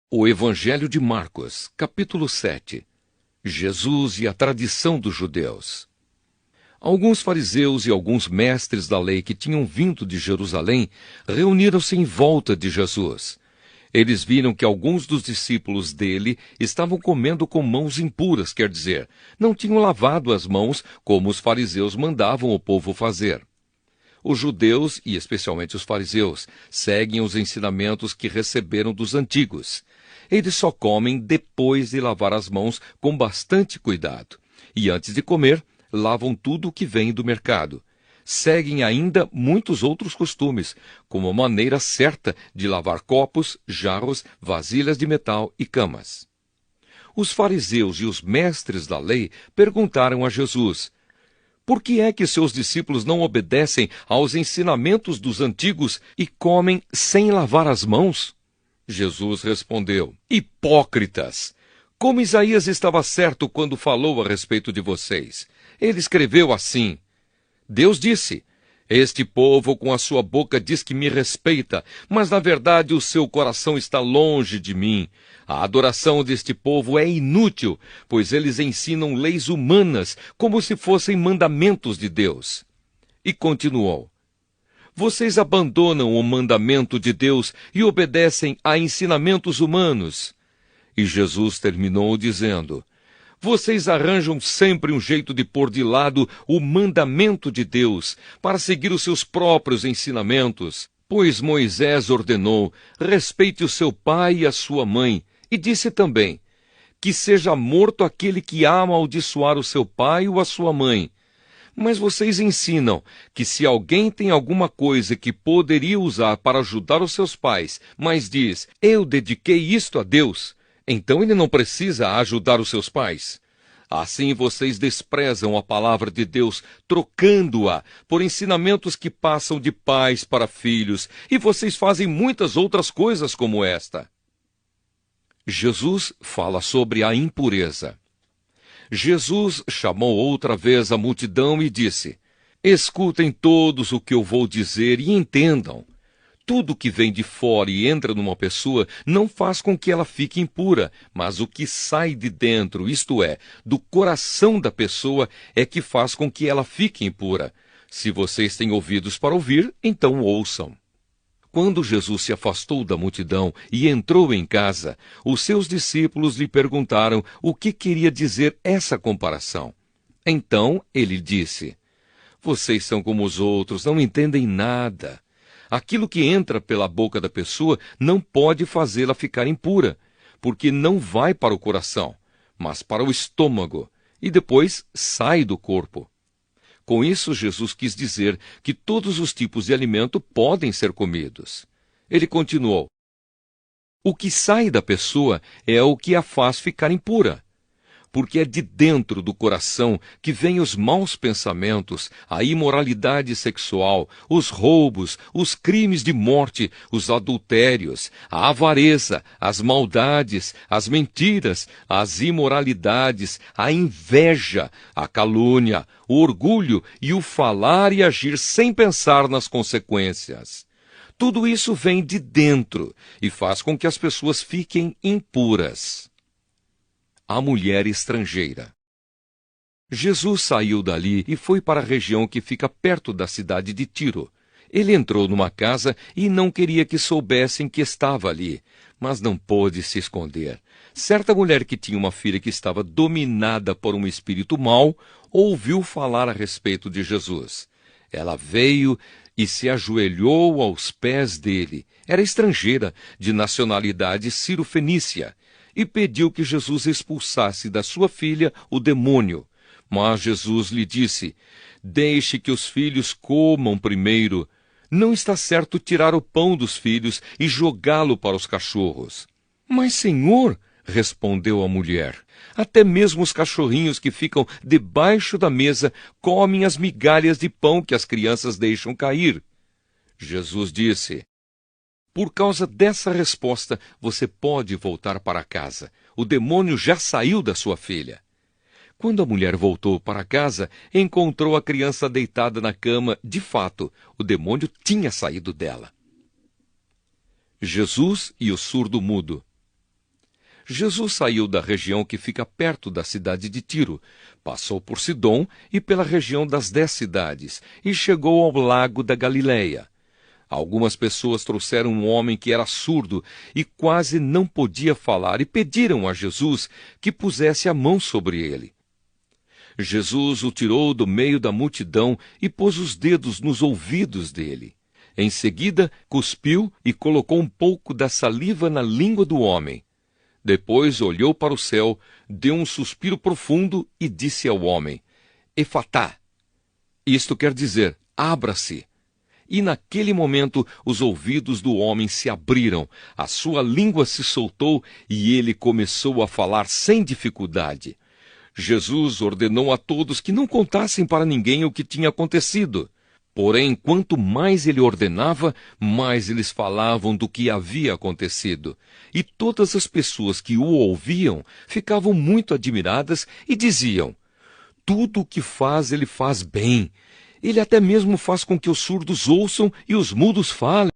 O Evangelho de Marcos, capítulo 7. Jesus e a tradição dos judeus. Alguns fariseus e alguns mestres da lei que tinham vindo de Jerusalém reuniram-se em volta de Jesus. Eles viram que alguns dos discípulos dele estavam comendo com mãos impuras, quer dizer, não tinham lavado as mãos como os fariseus mandavam o povo fazer. Os judeus, e especialmente os fariseus, seguem os ensinamentos que receberam dos antigos. Eles só comem depois de lavar as mãos com bastante cuidado. E antes de comer, lavam tudo o que vem do mercado. Seguem ainda muitos outros costumes, como a maneira certa de lavar copos, jarros, vasilhas de metal e camas. Os fariseus e os mestres da lei perguntaram a Jesus: por que é que seus discípulos não obedecem aos ensinamentos dos antigos e comem sem lavar as mãos? Jesus respondeu: hipócritas! Como Isaías estava certo quando falou a respeito de vocês. Ele escreveu assim: Deus disse: este povo com a sua boca diz que me respeita, mas na verdade o seu coração está longe de mim. A adoração deste povo é inútil, pois eles ensinam leis humanas como se fossem mandamentos de Deus. E continuou: vocês abandonam o mandamento de Deus e obedecem a ensinamentos humanos. E Jesus terminou dizendo: vocês arranjam sempre um jeito de pôr de lado o mandamento de Deus para seguir os seus próprios ensinamentos. Pois Moisés ordenou: respeite o seu pai e a sua mãe. E disse também: que seja morto aquele que amaldiçoar o seu pai ou a sua mãe. Mas vocês ensinam que se alguém tem alguma coisa que poderia usar para ajudar os seus pais, mas diz: eu dediquei isto a Deus, então ele não precisa ajudar os seus pais. Assim vocês desprezam a palavra de Deus, trocando-a por ensinamentos que passam de pais para filhos, e vocês fazem muitas outras coisas como esta. Jesus fala sobre a impureza. Jesus chamou outra vez a multidão e disse: escutem todos o que eu vou dizer e entendam. Tudo que vem de fora e entra numa pessoa não faz com que ela fique impura, mas o que sai de dentro, isto é, do coração da pessoa, é que faz com que ela fique impura. Se vocês têm ouvidos para ouvir, então ouçam. Quando Jesus se afastou da multidão e entrou em casa, os seus discípulos lhe perguntaram o que queria dizer essa comparação. Então ele disse: vocês são como os outros, não entendem nada. Aquilo que entra pela boca da pessoa não pode fazê-la ficar impura, porque não vai para o coração, mas para o estômago, e depois sai do corpo. Com isso, Jesus quis dizer que todos os tipos de alimento podem ser comidos. Ele continuou: o que sai da pessoa é o que a faz ficar impura. Porque é de dentro do coração que vêm os maus pensamentos, a imoralidade sexual, os roubos, os crimes de morte, os adultérios, a avareza, as maldades, as mentiras, as imoralidades, a inveja, a calúnia, o orgulho e o falar e agir sem pensar nas consequências. Tudo isso vem de dentro e faz com que as pessoas fiquem impuras. A mulher estrangeira. Jesus saiu dali e foi para a região que fica perto da cidade de Tiro. Ele entrou numa casa e não queria que soubessem que estava ali, mas não pôde se esconder. Certa mulher que tinha uma filha que estava dominada por um espírito mau, ouviu falar a respeito de Jesus. Ela veio e se ajoelhou aos pés dele. Era estrangeira, de nacionalidade sírio-fenícia, e pediu que Jesus expulsasse da sua filha o demônio. Mas Jesus lhe disse: deixe que os filhos comam primeiro. Não está certo tirar o pão dos filhos e jogá-lo para os cachorros. Mas, Senhor, respondeu a mulher, até mesmo os cachorrinhos que ficam debaixo da mesa comem as migalhas de pão que as crianças deixam cair. Jesus disse: por causa dessa resposta, você pode voltar para casa. O demônio já saiu da sua filha. Quando a mulher voltou para casa, encontrou a criança deitada na cama. De fato, o demônio tinha saído dela. Jesus e o surdo-mudo. Jesus saiu da região que fica perto da cidade de Tiro, passou por Sidom e pela região das 10 cidades, e chegou ao lago da Galileia. Algumas pessoas trouxeram um homem que era surdo e quase não podia falar, e pediram a Jesus que pusesse a mão sobre ele. Jesus o tirou do meio da multidão e pôs os dedos nos ouvidos dele. Em seguida, cuspiu e colocou um pouco da saliva na língua do homem. Depois olhou para o céu, deu um suspiro profundo e disse ao homem: Efatá. Isto quer dizer, abra-se. E naquele momento os ouvidos do homem se abriram, a sua língua se soltou e ele começou a falar sem dificuldade. Jesus ordenou a todos que não contassem para ninguém o que tinha acontecido. Porém, quanto mais ele ordenava, mais eles falavam do que havia acontecido. E todas as pessoas que o ouviam ficavam muito admiradas e diziam: tudo o que faz, ele faz bem. Ele até mesmo faz com que os surdos ouçam e os mudos falem.